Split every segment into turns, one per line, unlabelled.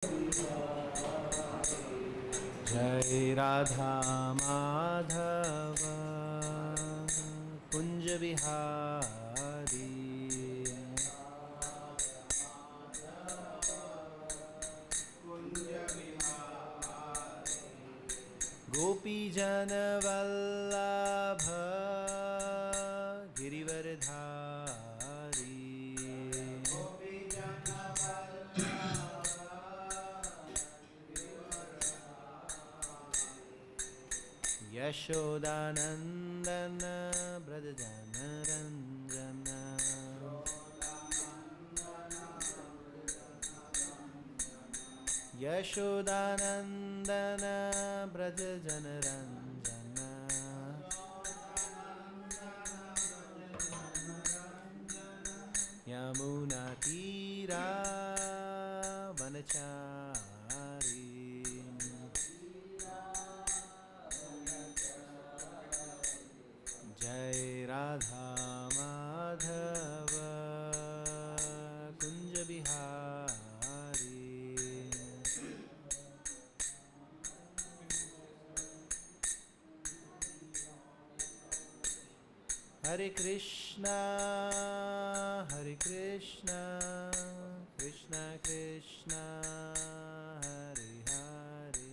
जय राधा माधव कुंज बिहारी गोपी जन वल्लभ गिरिवरधारी यशोदानंदन ब्रज जन रंजन यशोदानंदन ब्रज जन रंजन यमुना तीरा वनचारी जय राधा माधव कुंज बिहारी हरे कृष्णा कृष्णा कृष्णा हरे हरे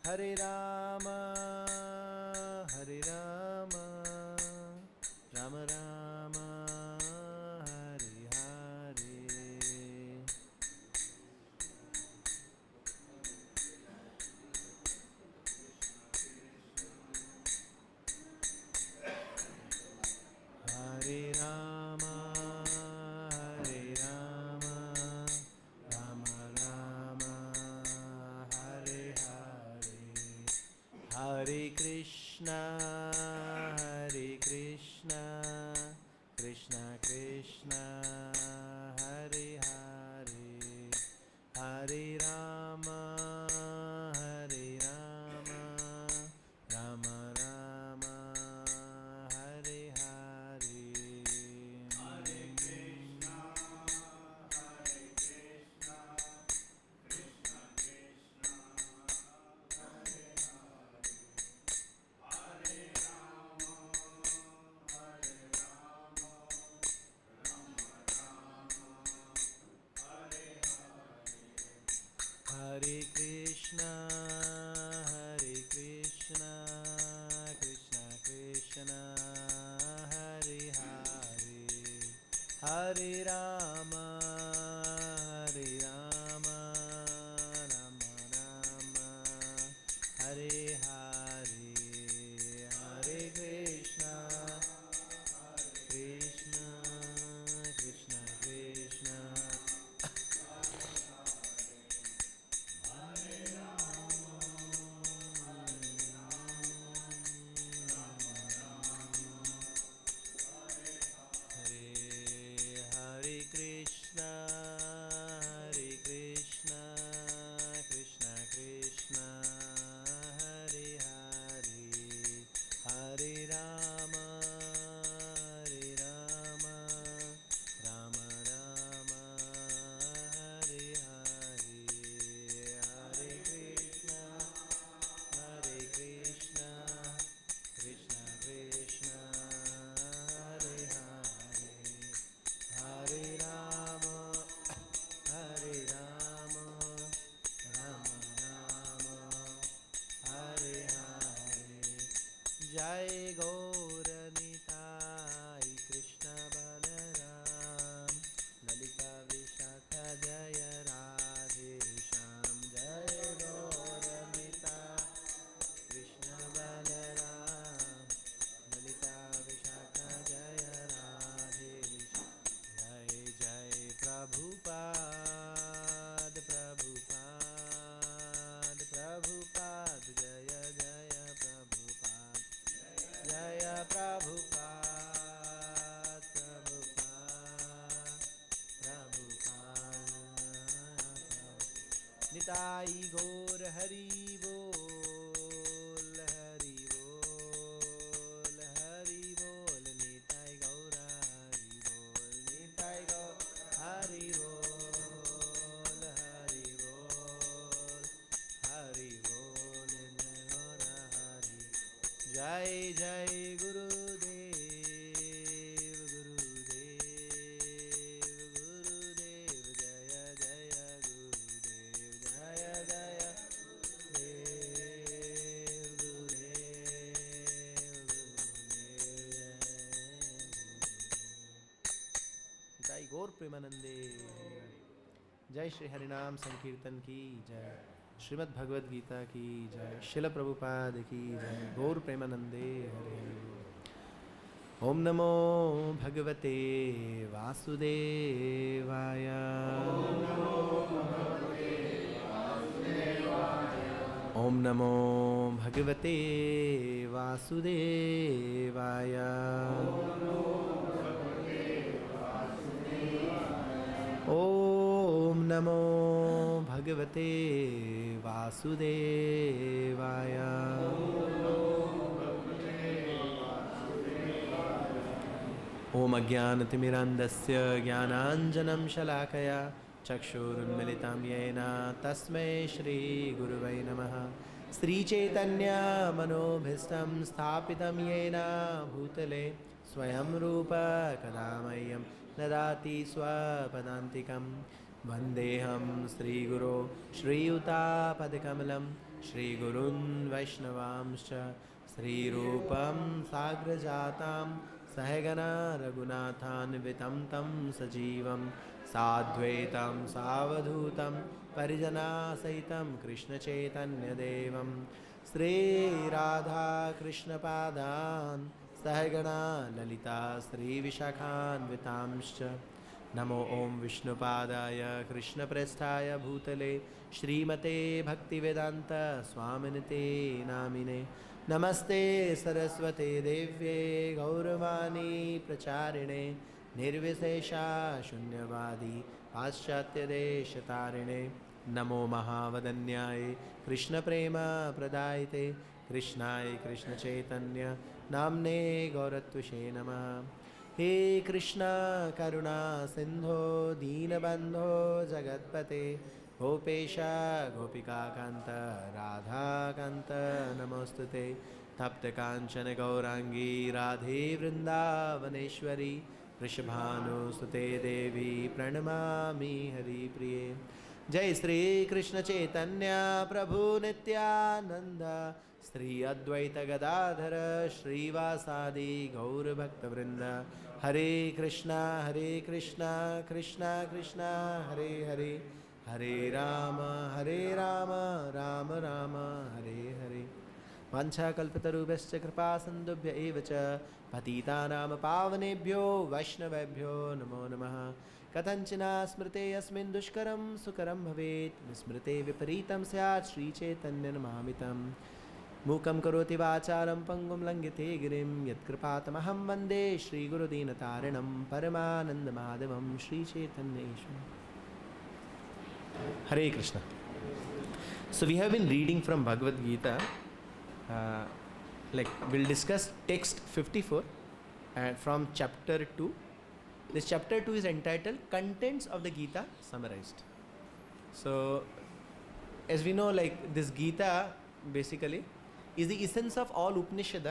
हरे राम राम राम हरे हरे हरे राम राम राम हरे हरे हरे कृष्णा कृष्णा कृष्णा हरे हरे हरे राम राम राम हरे हरे हरे कृष्णा कृष्णा कृष्णा हरे हरे हरे राम राम राम हरे हरे हरे कृष्णा कृष्णा कृष्णा हरे हरे हरे राम राम राम हरे हरे हरे कृष्णा कृष्णा कृष्णा हरे कृष्णा कृष्णा कृष्णा हरे हरे हरे राम राम राम हरे हरे हरे कृष्णा कृष्णा कृष्णा हरे हरे हरे राम राम राम हरे हरे जय गौर निताई कृष्ण बलराम ललिता विशाखा जय राधे श्याम जय गौर निताई कृष्ण बलराम ललिता विशाखा जय राधे जय जय प्रभुपाद जय जय प्रभुपाद जय प्रभुपाद निताई गौर हरि बोल निताई गौर हरि बोल हरि बोल हरि जय जय गुरुदेव गुरुदेव गुरुदेव जय जय गुरुदेव जय जय देव गुरुदेव जय गौर प्रेमानंदे। जय श्री हरिनाम संकीर्तन की जय। श्रीमद् भगवद गीता की जय। शिल प्रभुपाद की जय। गौर प्रेमानंदे हरे हरे। ओम नमो भगवते वासुदेवाय। ओम नमो भगवते वासुदेवाय। ओम नमो भगवते वासुदेवाय। ओम अज्ञानतिमिरान्धस्य ज्ञानाञ्जनं शलाकया चक्षुरुन्मिलितं येन तस्मै श्रीगुरुवे नमः। श्रीचैतन्यमनोभीष्टं स्थापितं येन भूतले स्वयं रूप कदा मह्यं ददाति स्वपदान्तिकं। वन्देऽहं श्रीगुरो श्रीयुतापदकमलं श्रीगुरून् वैष्णवांश्च श्रीरूपं साग्रजातां सहगना रघुनाथान्वितं तं सजीवं साद्वैतं सावधूतं परिजनासहितं कृष्णचैतन्यदेवं श्रीराधाकृष्णपादान् सहगणा ललिता श्रीविशाखान्वितांश्च। नमो ओं विष्णुपादाय कृष्णप्रेष्ठाय भूतले श्रीमते भक्तिवेदान्त स्वामिनिते नामिने। नमस्ते सरस्वते देव्ये गौरवाणी प्रचारिणे निर्विशेषा शून्यवादी पाश्चात्यदेशतारिणे। नमो महावदन्याय कृष्णप्रेम प्रदायते कृष्णाय कृष्णचैतन्य नाम्ने गौरत्वसे नमः। हे कृष्णा करुणा सिंधो दीनबंधो जगत्पते गोपेशा गोपिकाकान्त राधाकान्त नमोस्तुते। तप्त कांचन गौरांगी राधे वृंदावनेश्वरी वृषभानुसुते देवी प्रणमामि हरिप्रिये। जय श्री कृष्ण चैतन्य प्रभु नित्यानंद श्री अद्वैत गदाधर श्रीवासादि गौरभक्तवृंद। हरे कृष्णा कृष्णा कृष्णा हरे हरे हरे राम राम राम हरे हरे। वाञ्छाकल्पतरुभ्यश्च कृपा सिन्धुभ्य एव च पतितानां पावनेभ्यो वैष्णवेभ्यो नमो नमः। कथञ्चिना स्मृते अस्मिन् दुष्करं सुकरं भवेत् विस्मृते विपरीतं स्यात् श्रीचैतन्यनमामितं। मूकं करोति वाचालं पङ्गुं लङ्घिते गिरिं यत्कृपातमहं वन्दे श्रीगुरुदीनतारिणं परमानन्दमाधवं श्रीचैतन्येश्वरम्। Hare Krishna. So we have been reading from Bhagavad Gita. We'll discuss text 54 and from chapter 2. This chapter 2 is entitled Contents of the Gita Summarized. So as we know, this Gita basically is the essence of all Upanishad,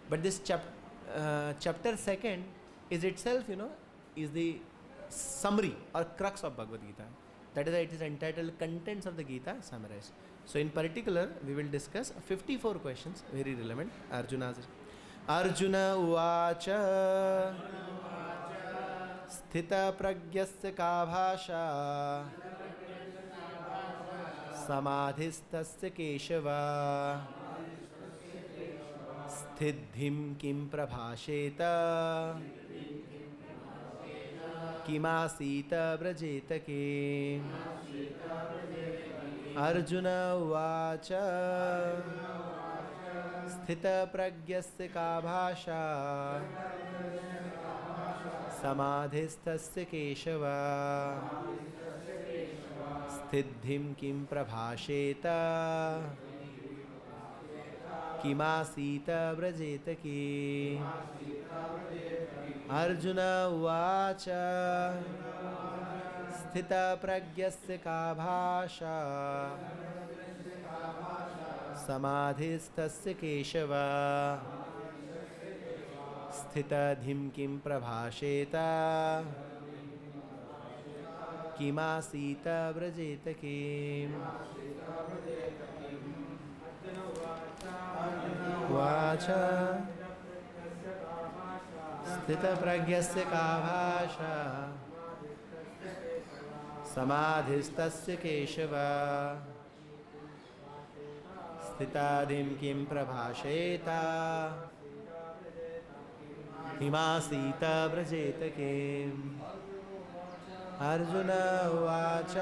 but this chapter 2 is itself, is the summary or crux of Bhagavad Gita. That is why it is entitled Contents of the Gita Summarized. So in particular, we will discuss 54 questions, very relevant. Arjuna uvacha Sthita pragyasya ka bhasha Samadhistasya keshava Sthidhim kim prabhasheta Kimasita brajetake. Arjuna uvacha Sthita pragyasya ka bhasha Samadhistasya keshava Sthidhim kim prabhasheta Kimasita brajetake. Arjuna uvacha Sthita pragyasya ka bhasha समाधिस्तस्य Keshav स्थितधिं किं प्रभाषेत किमासीत व्रजेत किम् watch स्थितप्रज्ञस्य का भाषा समाधिस्तस्य केशव स्थिताधिं किं प्रभाषेत किमासीत व्रजेत किम् अर्जुन उवाच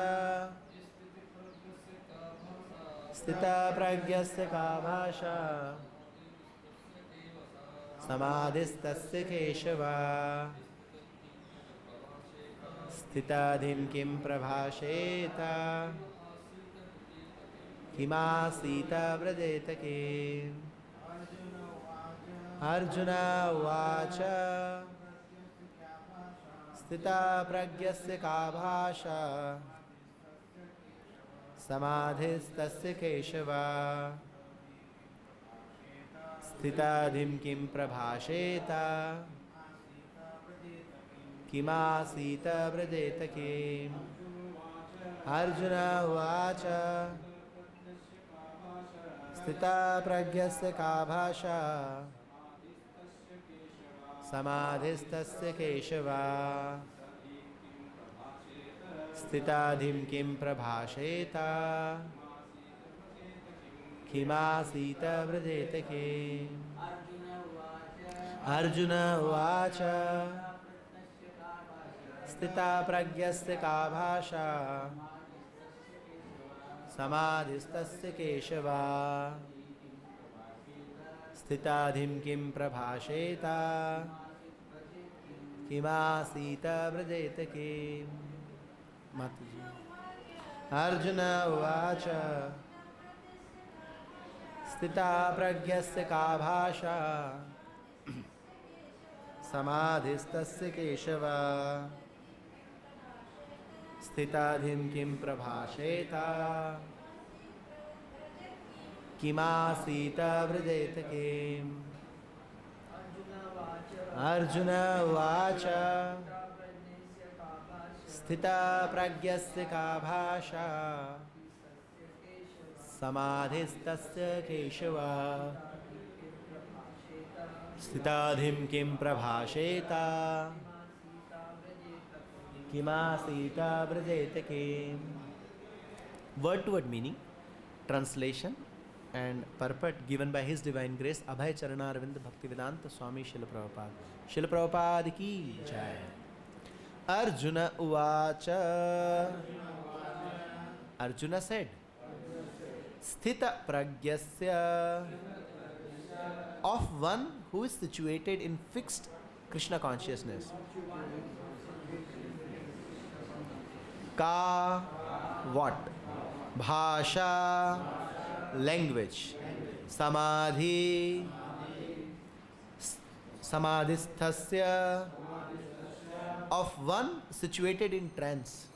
स्थितप्रज्ञस्य का भाषा समाधिस्तस्य केशव स्थिताधिं किं प्रभाषेत किमासीत व्रजेत किम् अर्जुन उवाच स्थितप्रज्ञस्य का भाषा समाधिस्तस्य केशव स्थिताधिं किं प्रभाषेत किमासीत व्रजेत किम् अर्जुन उवाच स्थितप्रज्ञस्य का भाषा समाधिस्तस्य केशव स्थिताधिं किं प्रभाषेत किमासीत व्रजेत किम् अर्जुन उवाच स्थितप्रज्ञस्य का भाषा समाधिस्तस्य केशव स्थिताधिं किं प्रभाषेत किमासीत व्रजेत किम् माताजी अर्जुन उवाच स्थितप्रज्ञस्य का भाषा समाधिस्तस्य केशव स्थिताधिं किं प्रभाषेत किमासीत व्रजेत किम् अर्जुन उवाच स्थितप्रज्ञस्य का भाषा समाधिस्तस्य केशव स्थिताधिं किं प्रभाषेत किमासीत व्रजेत किम् Word to word meaning, translation and purport given by His Divine Grace Abhay Charana Arvind Bhaktivedanta Swami Srila Prabhupada. Srila Prabhupada ki jai. Arjuna uvacha. Arjuna said, Sthita pragyasya, of one who is situated in fixed Krishna consciousness. Ka, what? Bhasha, language. Samadhi, samadhisthasya, of one situated in trance.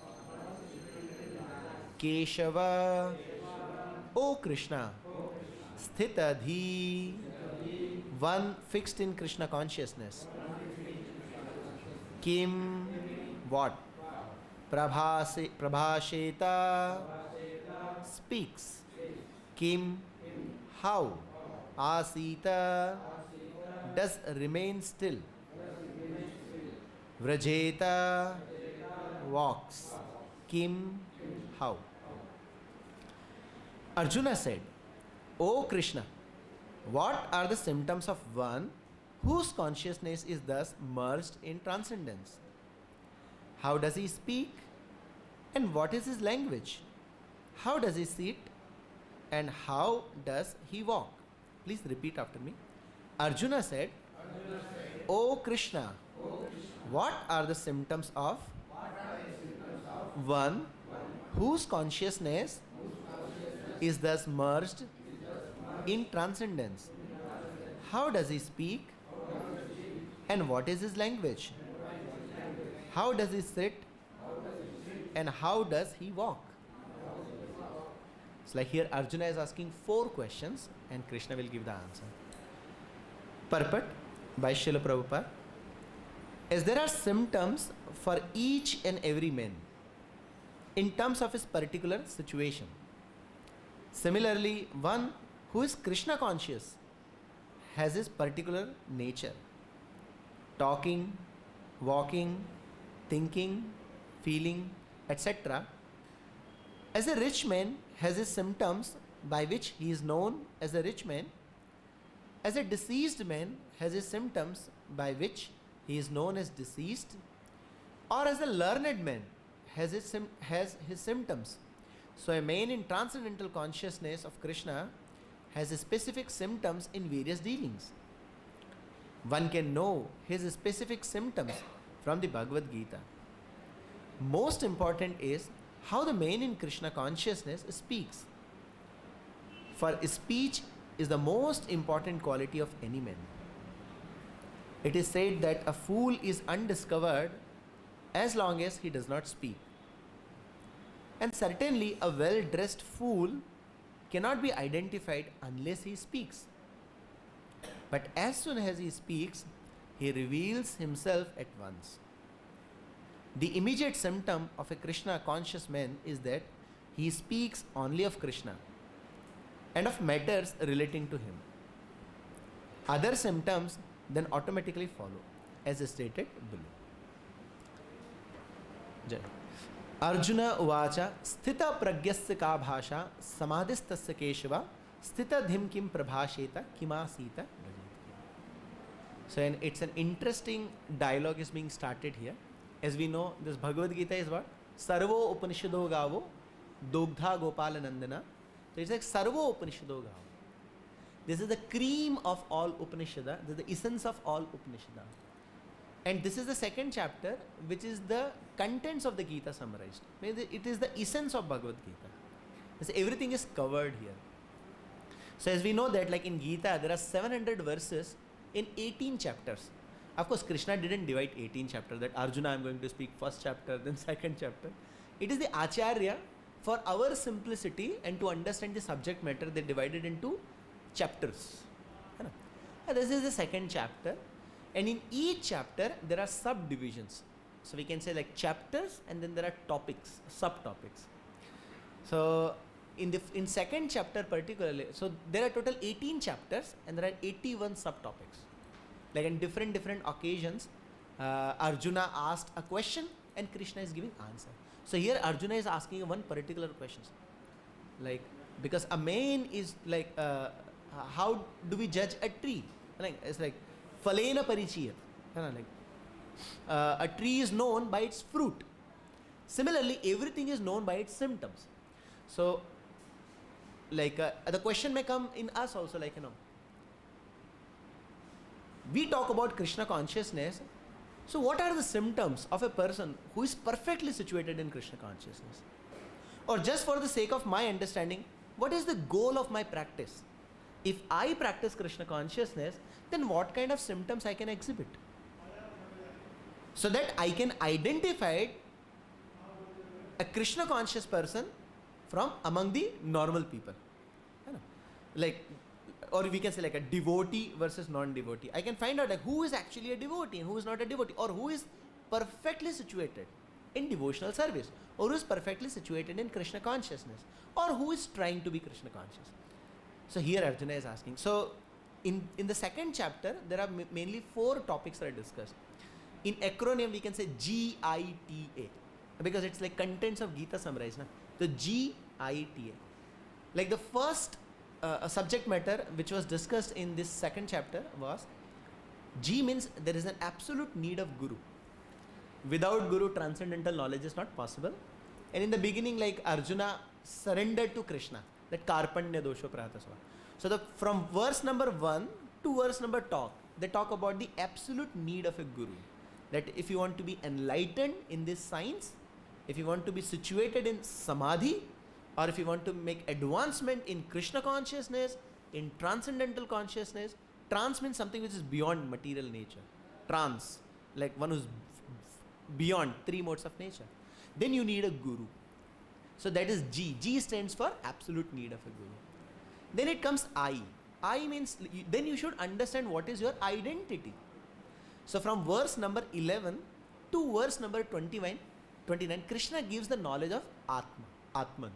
Keshava, O Krishna. Sthitadhi, one fixed in Krishna consciousness. Kim, what? Prabhasheta, speaks. Kim, how? Asita, does remain still. Vrajeta, walks. Kim, how? Arjuna said, O Krishna, what are the symptoms of one whose consciousness is thus merged in transcendence? How does he speak? And what is his language? How does he sit? And how does he walk? Please repeat after me. Arjuna said, O Krishna, what are the symptoms of one whose consciousness is thus merged in transcendence? How does he speak? And what is his language? How does he sit? And how does he walk? It's like here Arjuna is asking 4 questions and Krishna will give the answer. Purport by Srila Prabhupada. As there are symptoms for each and every man in terms of his particular situation. Similarly, one who is Krishna conscious has his particular nature. Talking, walking, thinking, feeling, etc. As a rich man has his symptoms by which he is known as a rich man. As a deceased man has his symptoms by which he is known as deceased. Or as a learned man has his symptoms. So a man in transcendental consciousness of Krishna has specific symptoms in various dealings. One can know his specific symptoms from the Bhagavad Gita. Most important is how the man in Krishna consciousness speaks. For speech is the most important quality of any man. It is said that a fool is undiscovered as long as he does not speak. And certainly a well-dressed fool cannot be identified unless he speaks. But as soon as he speaks, he reveals himself at once. The immediate symptom of a Krishna conscious man is that he speaks only of Krishna and of matters relating to him. Other symptoms then automatically follow, as stated below. Jai. Arjuna uvacha sthita pragyasya ka bhasha samadhistasya keshava sthita dhim kim prabhasheta kimasita. So it's an interesting dialogue is being started here. As we know, this Bhagavad Gita is what? Sarvo Upanishado Gavo Dogdha Gopala Nandana. So it's like Sarvo Upanishado Gavo. This is the cream of all Upanishada. This is the essence of all Upanishada. And this is the second chapter, which is the contents of the Gita summarized. It is the essence of Bhagavad Gita. So everything is covered here. So as we know that, like in Gita, there are 700 verses in 18 chapters. Of course, Krishna didn't divide 18 chapters, that Arjuna, I'm going to speak first chapter, then second chapter. It is the Acharya, for our simplicity and to understand the subject matter, they divided into chapters. This is the second chapter. And in each chapter, there are subdivisions. So we can say like chapters, and then there are topics, subtopics. So in second chapter particularly, so there are total 18 chapters and there are 81 subtopics. Like in different occasions, Arjuna asked a question and Krishna is giving answer. So here Arjuna is asking one particular question. Like, because a man is like, how do we judge a tree? Like, it's like, Falena Parichiyat. Like, a tree is known by its fruit. Similarly, everything is known by its symptoms. So, like, the question may come in us also, like, we talk about Krishna consciousness. So what are the symptoms of a person who is perfectly situated in Krishna consciousness? Or just for the sake of my understanding, what is the goal of my practice? If I practice Krishna consciousness, then what kind of symptoms I can exhibit? So that I can identify a Krishna conscious person from among the normal people. Like, or we can say like a devotee versus non-devotee. I can find out like who is actually a devotee and who is not a devotee, or who is perfectly situated in devotional service, or who is perfectly situated in Krishna consciousness, or who is trying to be Krishna conscious. So here Arjuna is asking. So in the second chapter, there are mainly 4 topics that are discussed. In acronym, we can say GITA, because it's like contents of Gita summarized. The GITA. Like the first subject matter which was discussed in this second chapter was, G means there is an absolute need of Guru. Without Guru, transcendental knowledge is not possible. And in the beginning, like Arjuna surrendered to Krishna, that Karpanya Dosho Prahatasva. So from verse number 1 to verse number they talk about the absolute need of a Guru. That if you want to be enlightened in this science, if you want to be situated in Samadhi, or if you want to make advancement in Krishna consciousness, in transcendental consciousness, trance means something which is beyond material nature. Trance, like one who's beyond 3 modes of nature. Then you need a Guru. So that is G. G stands for absolute need of a guru. Then it comes I. I means, then you should understand what is your identity. So from verse number 11 to verse number 29, Krishna gives the knowledge of Atma, Atman.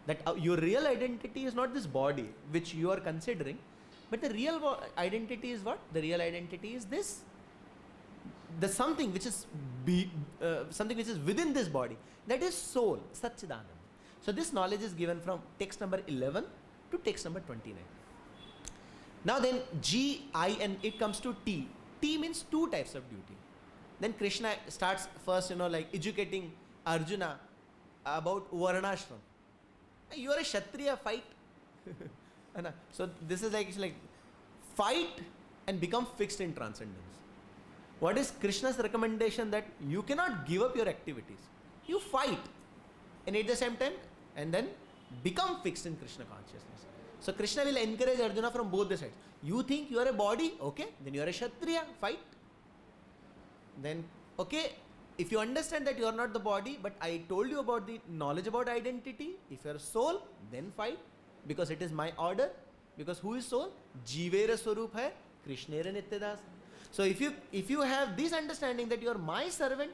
That your real identity is not this body which you are considering, but the real identity is what? The real identity is this. The something which is something which is within this body. That is soul, Satchidanand. So this knowledge is given from text number 11 to text number 29. Now then G, I, and it comes to T. T means two types of duty. Then Krishna starts first, like educating Arjuna about Varnashram. You are a Kshatriya, fight. So this is like fight and become fixed in transcendence. What is Krishna's recommendation? That you cannot give up your activities. You fight, and at the same time, and then become fixed in Krishna consciousness. So Krishna will encourage Arjuna from both the sides. You think you are a body, okay, then you are a Kshatriya, fight. Then, okay, if you understand that you are not the body, but I told you about the knowledge about identity, if you are a soul, then fight, because it is my order. Because who is soul? Jivera Swarup hai, Krishnera Nityadas. So if you have this understanding that you are my servant,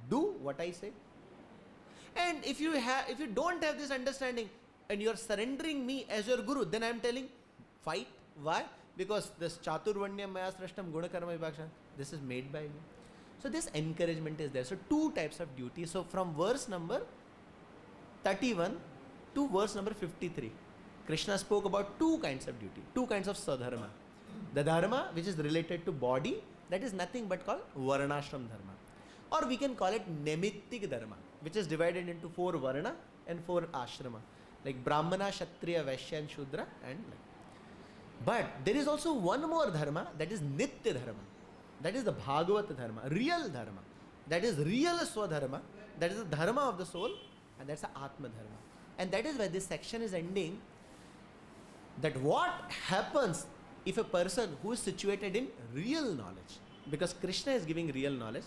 do what I say. And if you don't have this understanding and you are surrendering me as your guru, then I am telling, fight. Why? Because this Chaturvanya Maya Srashtam Guna Karma Vibhaksha, this is made by me. So this encouragement is there. So two types of duty. So from verse number 31 to verse number 53, Krishna spoke about two kinds of duty, two kinds of sadharma. The dharma which is related to body, that is nothing but called Varnashram dharma. Or we can call it Nemittik dharma, which is divided into 4 Varna and 4 Ashrama, like Brahmana, Kshatriya, Vaishya and Shudra and like. But there is also one more dharma, that is Nitya dharma. That is the Bhagavad dharma, real dharma. That is real Swadharma. That is the dharma of the soul, and that's the Atma dharma. And that is why this section is ending. That what happens if a person who is situated in real knowledge, because Krishna is giving real knowledge,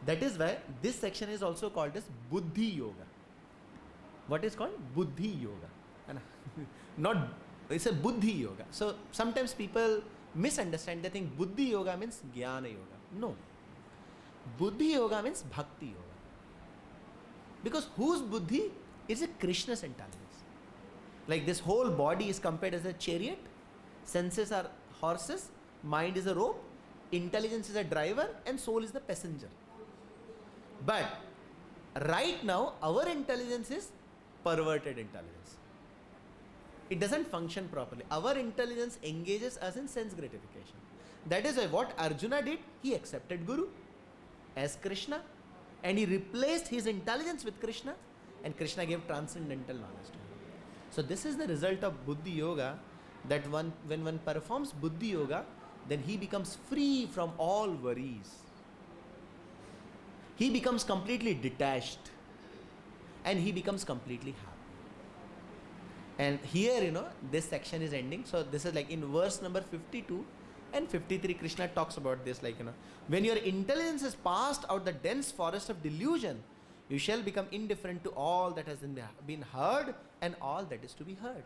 that is why this section is also called as Buddhi Yoga. What is called? Buddhi Yoga. Not, it's a Buddhi Yoga. So sometimes people misunderstand, they think Buddhi Yoga means Jnana Yoga. No. Buddhi Yoga means Bhakti Yoga. Because whose Buddhi is a Krishna's intelligence. Like this whole body is compared as a chariot, senses are horses, mind is a rope, intelligence is a driver, and soul is the passenger. But right now our intelligence is perverted intelligence. It doesn't function properly. Our intelligence engages us in sense gratification. That is why what Arjuna did, he accepted Guru as Krishna, and he replaced his intelligence with Krishna, and Krishna gave transcendental knowledge to him. So this is the result of Buddhi Yoga, that when one performs Buddhi Yoga, then he becomes free from all worries. He becomes completely detached, and he becomes completely happy. And here, this section is ending. So this is like in verse number 52 and 53, Krishna talks about this, like, when your intelligence has passed out the dense forest of delusion, you shall become indifferent to all that has been heard and all that is to be heard.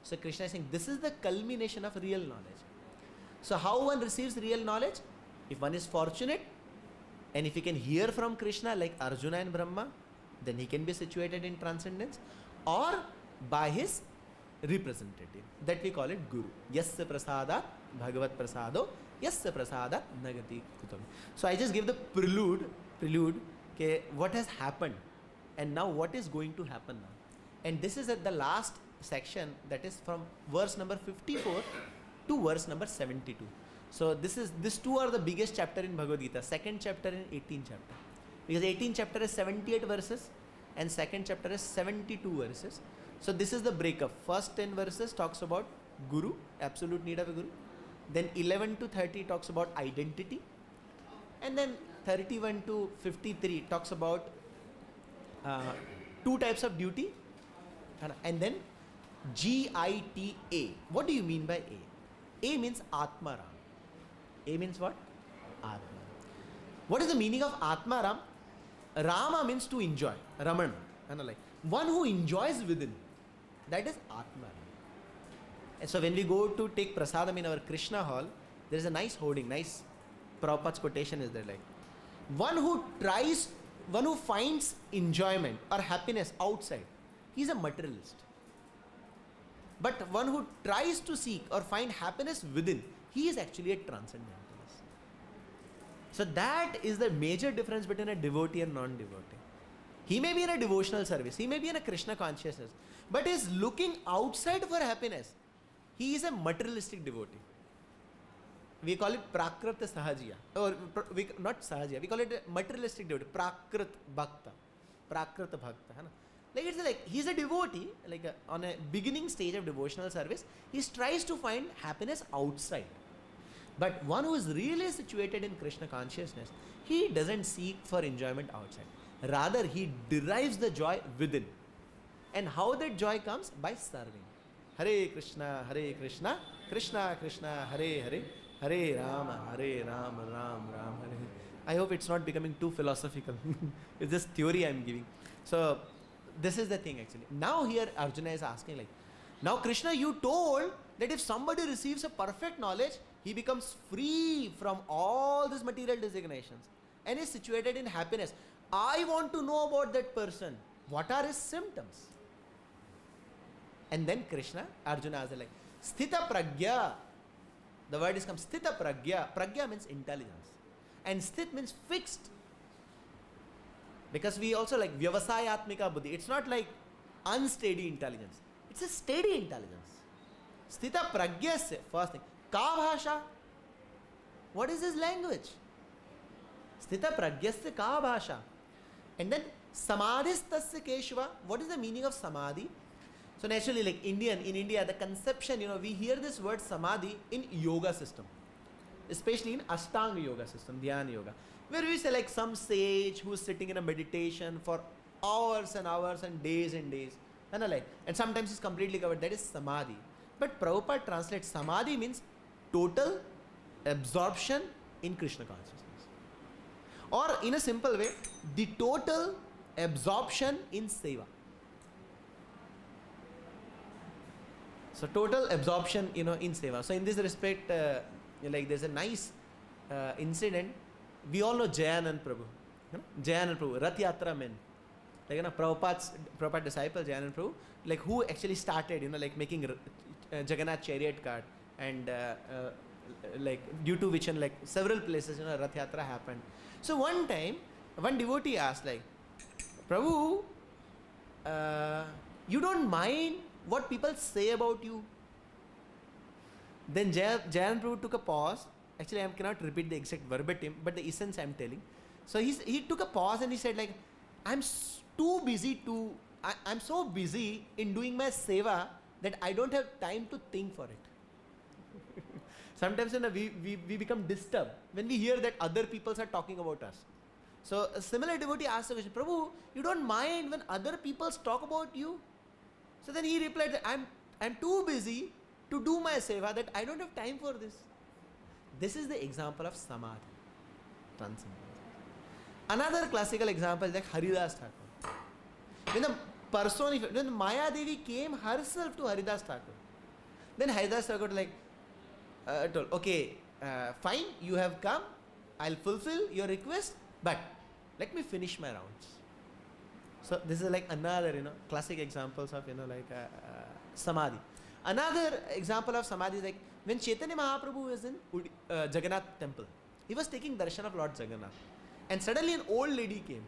So Krishna is saying this is the culmination of real knowledge. So how one receives real knowledge? If one is fortunate, and if he can hear from Krishna like Arjuna and Brahma, then he can be situated in transcendence, or by his representative, that we call it Guru. Yasya prasada Bhagavad prasado Yasya prasada nagati kutam. So I just give the prelude, okay, what has happened and now what is going to happen now. And this is at the last section, that is from verse number 54 to verse number 72. So these two are the biggest chapter in Bhagavad Gita, second chapter and 18th chapter. Because 18th chapter is 78 verses and second chapter is 72 verses. So this is the breakup. First 10 verses talks about Guru, absolute need of a Guru. Then 11 to 30 talks about identity. And then 31 to 53 talks about two types of duty. And then Gita. What do you mean by A? A means Atmaram. A means what? Atma. What is the meaning of Atmaram? Rama means to enjoy. Raman. one who enjoys within. That is Atma. And so when we go to take prasadam in our Krishna hall, there is a nice hoarding, nice Prabhupada's quotation is there, like, one who finds enjoyment or happiness outside, he is a materialist. But one who tries to seek or find happiness within, he is actually a transcendentalist. So that is the major difference between a devotee and non-devotee. He may be in a devotional service, he may be in a Krishna consciousness, but is looking outside for happiness. He is a materialistic devotee. We call it Prakrit Sahajiya. Or not Sahajiya, we call it a materialistic devotee. Prakrit Bhakta. Prakrit Bhakta. Like it's like he's a devotee, like on a beginning stage of devotional service, he tries to find happiness outside. But one who is really situated in Krishna consciousness, he doesn't seek for enjoyment outside. Rather, he derives the joy within. And how that joy comes? By serving. Hare Krishna, Krishna Krishna, Hare Hare, Hare Rama, Ram Ram, Hare. I hope it's not becoming too philosophical. It's just theory I'm giving. So, this is the thing actually. Now here Arjuna is asking like, now Krishna, you told that if somebody receives a perfect knowledge, he becomes free from all these material designations and is situated in happiness. I want to know about that person. What are his symptoms? And then Krishna, Arjuna asks like, Sthita Pragya. The word is come, Sthita Pragya. Pragya means intelligence. And Sthit means fixed. Because we also like Vyavasayatmika Buddhi. It's not like unsteady intelligence. It's a steady intelligence. Sthita Pragya se, first thing. Ka bhasha? What is his language? Sthita Pragya se ka bhasha? And then Samadhistasya Keshava. What is the meaning of Samadhi? So naturally, like in India, the conception, we hear this word Samadhi in yoga system. Especially in Ashtanga yoga system, Dhyana yoga. Where we say like some sage who is sitting in a meditation for hours and hours and days. And sometimes he's completely covered. That is Samadhi. But Prabhupada translates Samadhi means total absorption in Krishna consciousness. Or in a simple way, the total absorption in Seva. So total absorption, in Seva. So in this respect, like there's a nice incident. We all know Jayanand Prabhu. Jayanand Prabhu, Rath Yatra men. Like, Prabhupada disciple, Jayanand Prabhu, like who actually started, like making Jagannath chariot cart. And like due to which in like several places, Rath Yatra happened. So one time, one devotee asked like, Prabhu, you don't mind what people say about you? Then Jayanand Prabhu took a pause. Actually, I cannot repeat the exact verbatim, but the essence I am telling. So he took a pause and he said like, I'm so busy in doing my seva that I don't have time to think for it. Sometimes we become disturbed when we hear that other people are talking about us. So a similar devotee asked the question, Prabhu, you don't mind when other people talk about you? So then he replied that I'm too busy to do my seva that I don't have time for this. This is the example of Samadhi, transcendence. Another classical example is like Haridas Thakur. When Maya Devi came herself to Haridas Thakur, then Haridas Thakur told, okay, fine, you have come, I'll fulfill your request, but let me finish my rounds. So this is like another, classic examples of, Samadhi. Another example of Samadhi is like when Chaitanya Mahaprabhu was in Jagannath temple, he was taking darshan of Lord Jagannath. And suddenly an old lady came.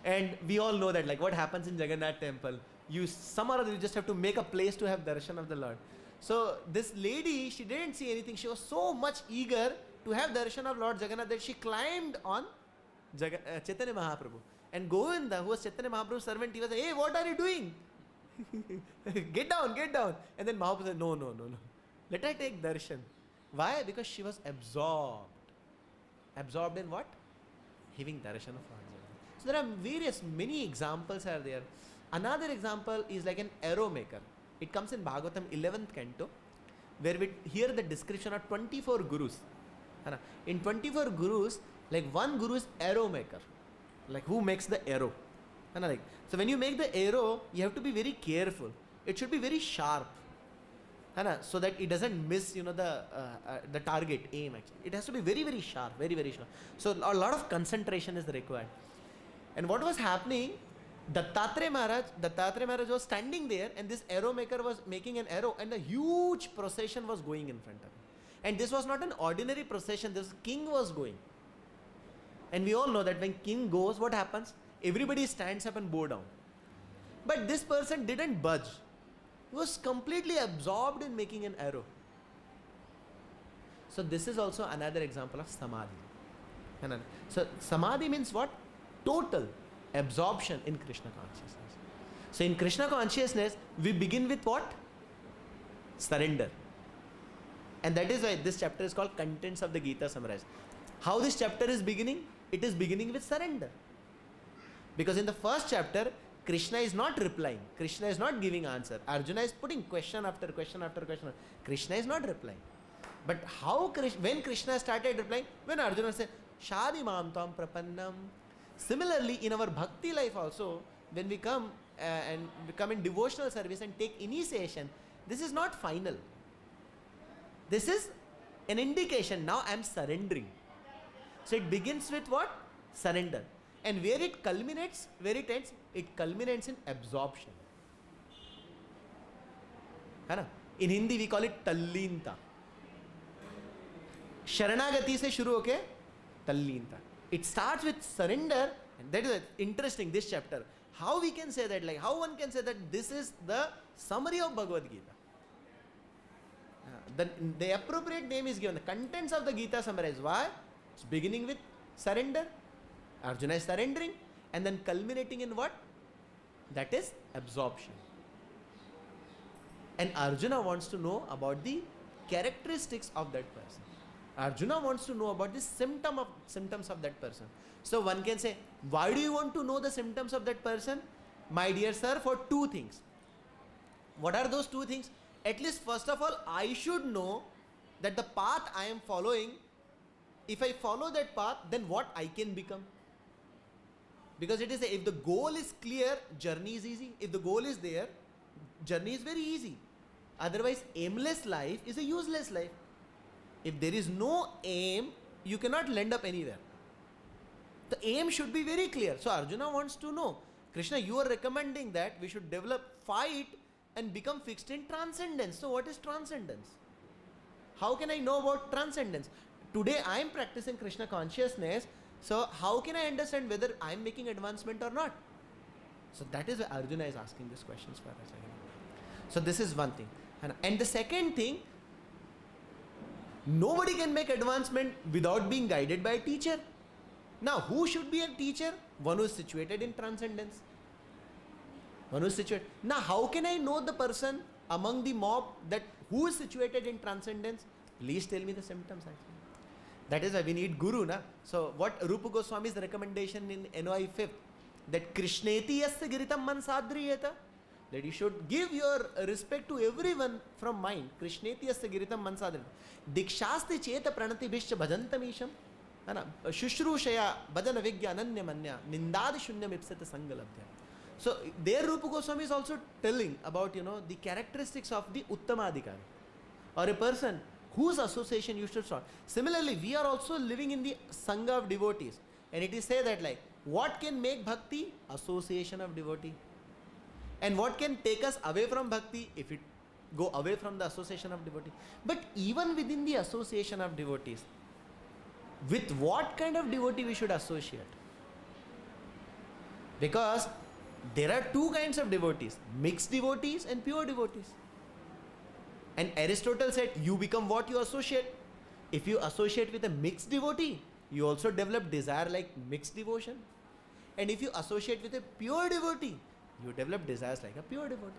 And we all know that like what happens in Jagannath temple. You somehow you just have to make a place to have darshan of the Lord. So this lady, she didn't see anything. She was so much eager to have darshan of Lord Jagannath that she climbed on Chaitanya Mahaprabhu. And Govinda, who was Chaitanya Mahaprabhu's servant, he was like, hey, what are you doing? Get down. And then Mahaprabhu said, no. Let her take darshan. Why? Because she was absorbed. Absorbed in what? Having darshan of Lord Jagannath. So there are many examples are there. Another example is like an arrow maker. It comes in Bhagavatam 11th canto, where we hear the description of 24 gurus. In 24 gurus, like one guru is arrow maker, like who makes the arrow. Like, so when you make the arrow, you have to be very careful. It should be very sharp, so that it doesn't miss, the target aim. Actually, it has to be very, very sharp, very, very sharp. So a lot of concentration is required. And what was happening? Dattatreya Maharaj was standing there, and this arrow maker was making an arrow, and a huge procession was going in front of him. And this was not an ordinary procession. This king was going. And we all know that when king goes, what happens? Everybody stands up and bow down. But this person didn't budge. He was completely absorbed in making an arrow. So this is also another example of samadhi. So samadhi means what? Total absorption in Krishna consciousness. So in Krishna consciousness, we begin with what? Surrender. And that is why this chapter is called Contents of the Gita Summarized. How this chapter is beginning? It is beginning with surrender. Because in the first chapter, Krishna is not replying. Krishna is not giving answer. Arjuna is putting question after question after question. Krishna is not replying. But when Krishna started replying? When Arjuna said, Shadi mam tam prapannam. Similarly, in our bhakti life also, when we come and we come in devotional service and take initiation, this is not final. This is an indication. Now I am surrendering. So it begins with what? Surrender. And where it culminates, where it ends, it culminates in absorption. In Hindi we call it tallinta. Sharanagati se shuru hoke tallinta. It starts with surrender, and that is interesting, this chapter. How we can say that, like how one can say that this is the summary of Bhagavad Gita. The appropriate name is given. The contents of the Gita summarized. Why? It's beginning with surrender. Arjuna is surrendering, and then culminating in what? That is absorption. And Arjuna wants to know about the characteristics of that person. Arjuna wants to know about the symptoms of that person. So one can say, why do you want to know the symptoms of that person? My dear sir, for two things. What are those two things? At least first of all, I should know that the path I am following, if I follow that path, then what I can become. Because it is, if the goal is clear, journey is easy. If the goal is there, journey is very easy. Otherwise, aimless life is a useless life. If there is no aim, you cannot land up anywhere. The aim should be very clear. So Arjuna wants to know, Krishna, you are recommending that we should develop, fight and become fixed in transcendence. So what is transcendence? How can I know about transcendence? Today I am practicing Krishna consciousness. So how can I understand whether I am making advancement or not? So that is why Arjuna is asking these questions for us. So this is one thing. And the second thing, nobody can make advancement without being guided by a teacher. Now, who should be a teacher? One who is situated in transcendence. One who is situated. Now, how can I know the person among the mob that who is situated in transcendence? Please tell me the symptoms actually. That is why we need Guru. Na? So, what Rupa Goswami's recommendation in NOI 5th, that Krishneti yasya giritam man sadriyeta, that you should give your respect to everyone from mind. Krishneti yasya giritam man sadriyeta. Dikshasti cheta pranati bhishcha bhajantamisham. Shushrushaya bhajana vigya ananya manya nindadi shunyam ipsata sangalabhya. So there Rupa Goswami is also telling about, the characteristics of the Uttamadhikari, or a person whose association you should start. Similarly, we are also living in the Sangha of devotees, and it is said that like, what can make bhakti? Association of devotee. And what can take us away from bhakti? If it go away from the association of devotee. But even within the association of devotees, with what kind of devotee we should associate? Because there are two kinds of devotees, mixed devotees and pure devotees. And Aristotle said, you become what you associate. If you associate with a mixed devotee, you also develop desire like mixed devotion. And if you associate with a pure devotee, you develop desires like a pure devotee.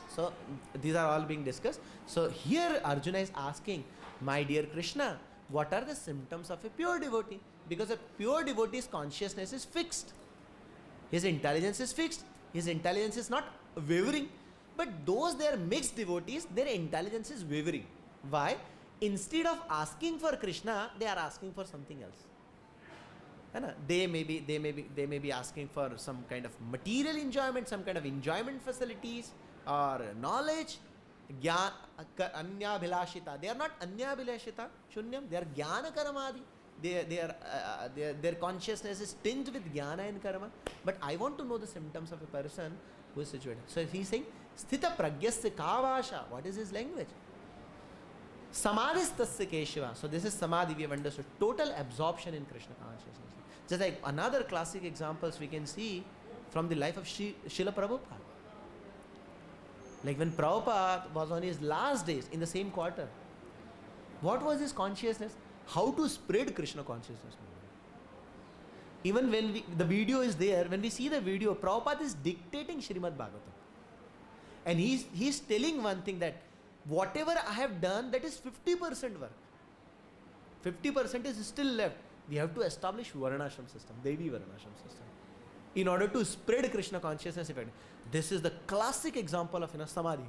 So these are all being discussed. So here Arjuna is asking, my dear Krishna, what are the symptoms of a pure devotee? Because a pure devotee's consciousness is fixed. His intelligence is fixed. His intelligence is not wavering. But those they are mixed devotees, their intelligence is wavering. Why? Instead of asking for Krishna, they are asking for something else. They may be asking for some kind of material enjoyment, some kind of enjoyment facilities or knowledge. Anyabhilashita. They are not anyabhilashita, shunyam. They are jnana karamadi. Their consciousness is tinged with jnana and karma. But I want to know the symptoms of a person who is situated. So he's saying, sthita pragyasya kavasha. What is his language? Samadhistasya keshava. So this is samadhi, we have understood. Total absorption in Krishna consciousness. Just like another classic examples we can see from the life of Srila Prabhupada. Like when Prabhupada was on his last days in the same quarter, what was his consciousness? How to spread Krishna consciousness. Even when the video is there, when we see the video, Prabhupada is dictating Srimad Bhagavatam. And he's telling one thing, that whatever I have done, that is 50% work. 50% is still left. We have to establish Varnashram system, Devi Varnashram system, in order to spread Krishna consciousness effect. This is the classic example of samadhi.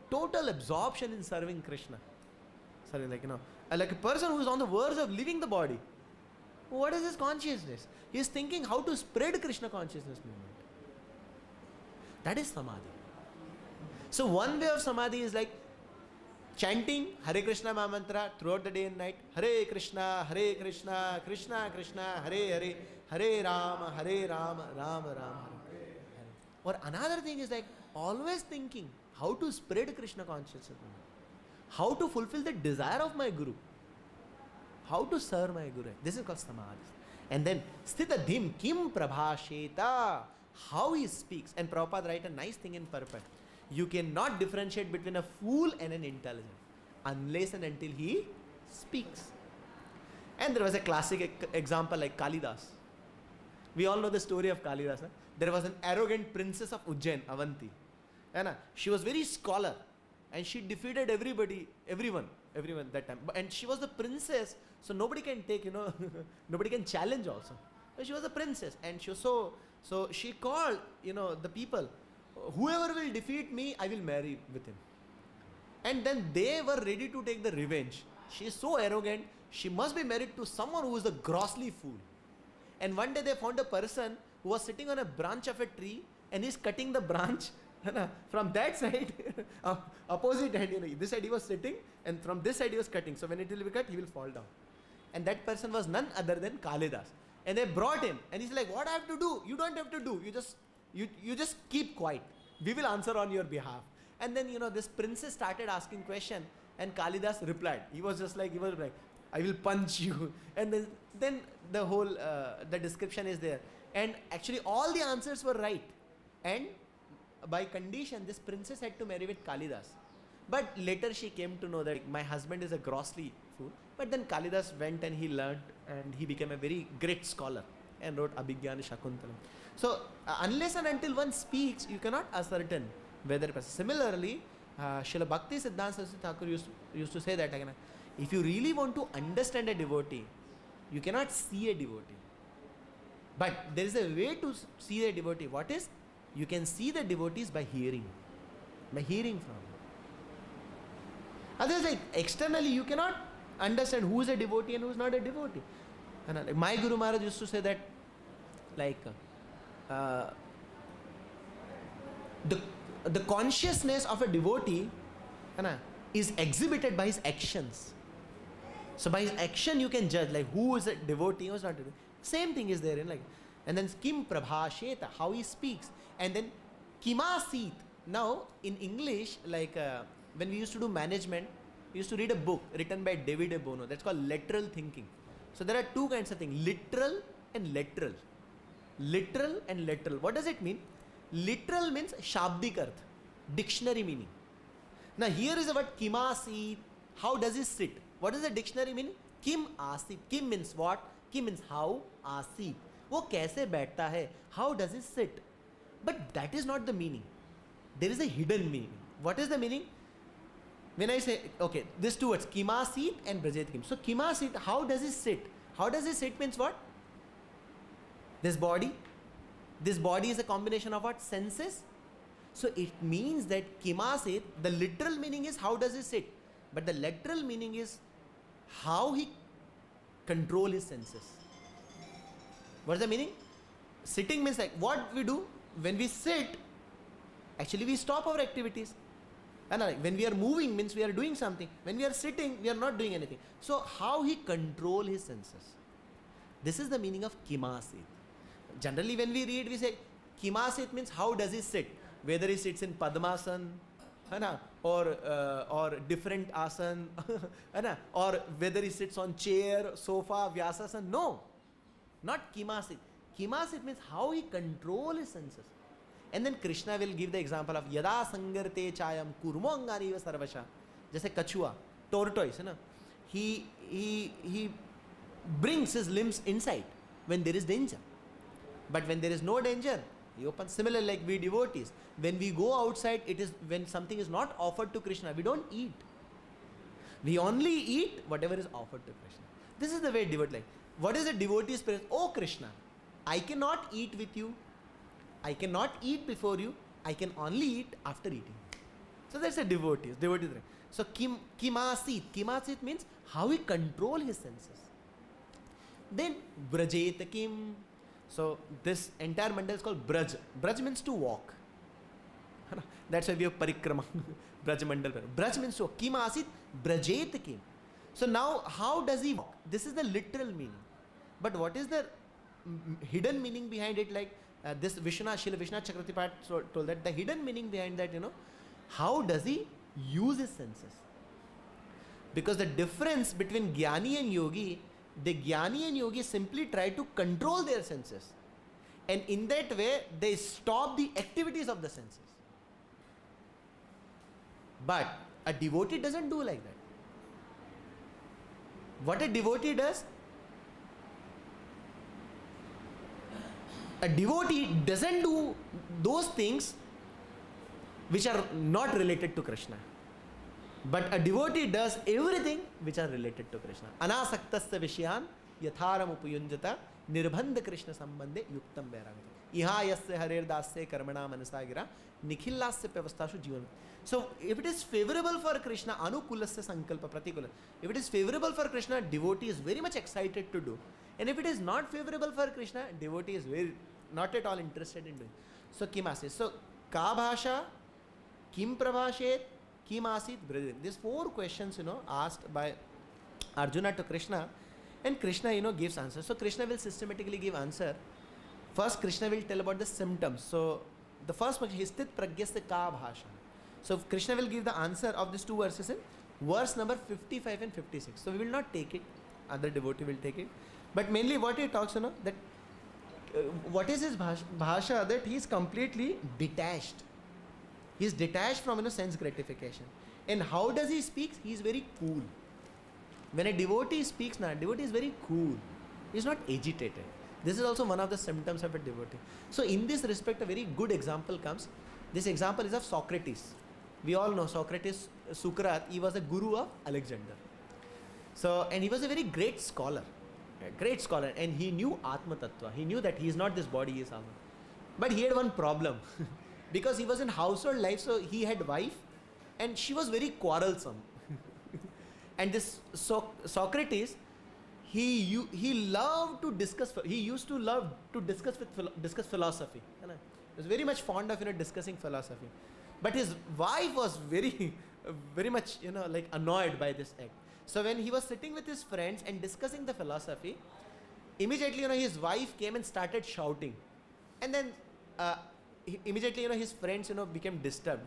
Total absorption in serving Krishna. Like a person who is on the verge of leaving the body. What is his consciousness? He is thinking how to spread Krishna consciousness movement. That is samadhi. So one way of samadhi is like chanting Hare Krishna mantra throughout the day and night. Hare Krishna, Krishna Krishna, Hare Hare, Hare Rama, Rama Rama. Hare. Or another thing is like always thinking how to spread Krishna consciousness, how to fulfill the desire of my Guru, how to serve my Guru. This is called samadhi. And then sthita dhim kim prabhasheta, how he speaks. And Prabhupada write a nice thing in purport. You cannot differentiate between a fool and an intelligent unless and until he speaks. And there was a classic example like Kalidas. We all know the story of Kalidas. There was an arrogant princess of Ujjain, Avanti. She was very scholar and she defeated everyone that time. And she was the princess, so nobody can take, nobody can challenge also. So she was a princess and she was so she called, the people, whoever will defeat me, I will marry with him. And then they were ready to take the revenge. She is so arrogant, she must be married to someone who is a grossly fool. And one day they found a person who was sitting on a branch of a tree and he's cutting the branch from that side, opposite hand, this side he was sitting and from this side he was cutting. So when it will be cut, he will fall down. And that person was none other than Kalidas. And they brought him and he's like, what I have to do? You don't have to do. You just keep quiet. We will answer on your behalf. And then, this princess started asking question and Kalidas replied. He was like, I will punch you. And then the whole, the description is there. And actually all the answers were right. And by condition, this princess had to marry with Kalidas. But later she came to know that my husband is a grossly fool. But then Kalidas went and he learned and he became a very great scholar and wrote Abhigyana Shakuntalam. So unless and until one speaks, you cannot ascertain whether. Similarly, Srila Bhakti Siddhanta Saraswati Thakur used to say that again. If you really want to understand a devotee, you cannot see a devotee. But there is a way to see a devotee. What is? You can see the devotees by hearing from him. Otherwise, like externally, you cannot understand who is a devotee and who is not a devotee. And my Guru Maharaj used to say that, like, the consciousness of a devotee is exhibited by his actions. So by his action you can judge like who is a devotee, who is not a devotee. Same thing is there in like, and then kim prabhasheta, how he speaks, and then kimasit. Now in English, like when we used to do management, we used to read a book written by David A. Bono. That's called lateral thinking. So there are two kinds of things, literal and lateral. Literal and lateral. What does it mean? Literal means shabdik arth, dictionary meaning. Now here is the word kimasit. How does it sit? What is the dictionary meaning? Kim asit. Kim means what? Kim means how. Asit. वो कैसे बैठता है? How does it sit? But that is not the meaning. There is a hidden meaning. What is the meaning? When I say, okay, these two words, kimasit and brajet kim. So kimasit, how does it sit? How does it sit means what? This body is a combination of what? Senses. So it means that kimasit, the literal meaning is how does it sit? But the literal meaning is how he control his senses. What's the meaning? Sitting means like what we do when we sit, actually we stop our activities. And like when we are moving means we are doing something. When we are sitting, we are not doing anything. So how he control his senses? This is the meaning of kimasit. Generally when we read, we say kimasit means how does he sit? Whether he sits in padmasan, or different asan, or whether he sits on chair, sofa, vyasasan. No, not kimasit. Kimasit means how he control his senses. And then Krishna will give the example of yada sangarte chayam kurmo angani va sarvasha. Jaise kachua, tortoise, he brings his limbs inside when there is danger. But when there is no danger, he opens. Similar like we devotees, when we go outside, it is when something is not offered to Krishna, we don't eat. We only eat whatever is offered to Krishna. This is the way devotee like. What is a devotee's prayer? Oh Krishna, I cannot eat with you. I cannot eat before you. I can only eat after eating. So that's a devotee. So kimasit. Kimasit means how he control his senses. Then brajet kim. So this entire mandal is called braj. Braj means to walk. That's why we have parikrama. Braj mandal. Braj means to kimasit brajet kim. So now how does he walk? This is the literal meaning. But what is the hidden meaning behind it? Like this Srila Vishwanath Chakravarti told that the hidden meaning behind that, how does he use his senses? Because the difference between Jnani and Yogi, the Jnani and Yogi simply try to control their senses. And in that way, they stop the activities of the senses. But a devotee doesn't do like that. What a devotee does, a devotee doesn't do those things which are not related to Krishna. But a devotee does everything which are related to Krishna. Anasaktasya vishyan yatharam upayunjata nirbandha Krishna sambandhe yuktam vairagata. Iha yasya harer dasya karmana manasagira nikhillasya pyavastashu jivan. So if it is favorable for Krishna, anukulasya sankalpa pratikula. If it is favorable for Krishna, devotee is very much excited to do. And if it is not favorable for Krishna, devotee is very not at all interested in doing. So kimasit. So ka bhasha, kim prabhashet, kimasit, brajit. These 4 questions, asked by Arjuna to Krishna, and Krishna, gives answer. So Krishna will systematically give answer. First, Krishna will tell about the symptoms. So the first one, histit pragyasya ka bhasha. So Krishna will give the answer of these 2 verses in verse number 55 and 56. So we will not take it. Other devotee will take it. But mainly what he talks, that what is his bhasha, that he is completely detached. He is detached from sense gratification. And how does he speak? He is very cool. When a devotee speaks, devotee is very cool. He is not agitated. This is also one of the symptoms of a devotee. So in this respect, a very good example comes. This example is of Socrates. We all know Socrates, Sukrat, he was a guru of Alexander. So, and he was a very great scholar. And he knew Atma Tattva. He knew that he is not this body, he is Atma. But he had one problem. Because he was in household life, so he had wife, and she was very quarrelsome. And this Socrates, he loved to discuss. He used to love to discuss philosophy. He was very much fond of discussing philosophy. But his wife was very, very much annoyed by this act. So when he was sitting with his friends and discussing the philosophy, immediately his wife came and started shouting, and then immediately his friends became disturbed,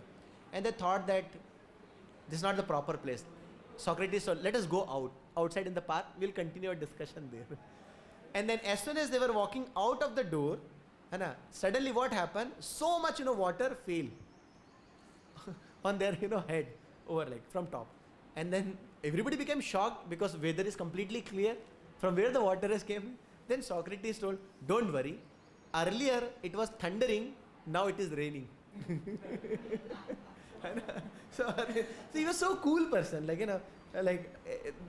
and they thought that this is not the proper place. Socrates said, let us go outside in the park, we'll continue our discussion there. And then as soon as they were walking out of the door, suddenly what happened? So much water fell on their head over from top. And then everybody became shocked because weather is completely clear from where the water has came. Then Socrates told, don't worry, earlier it was thundering, now it is raining. So he was so cool person,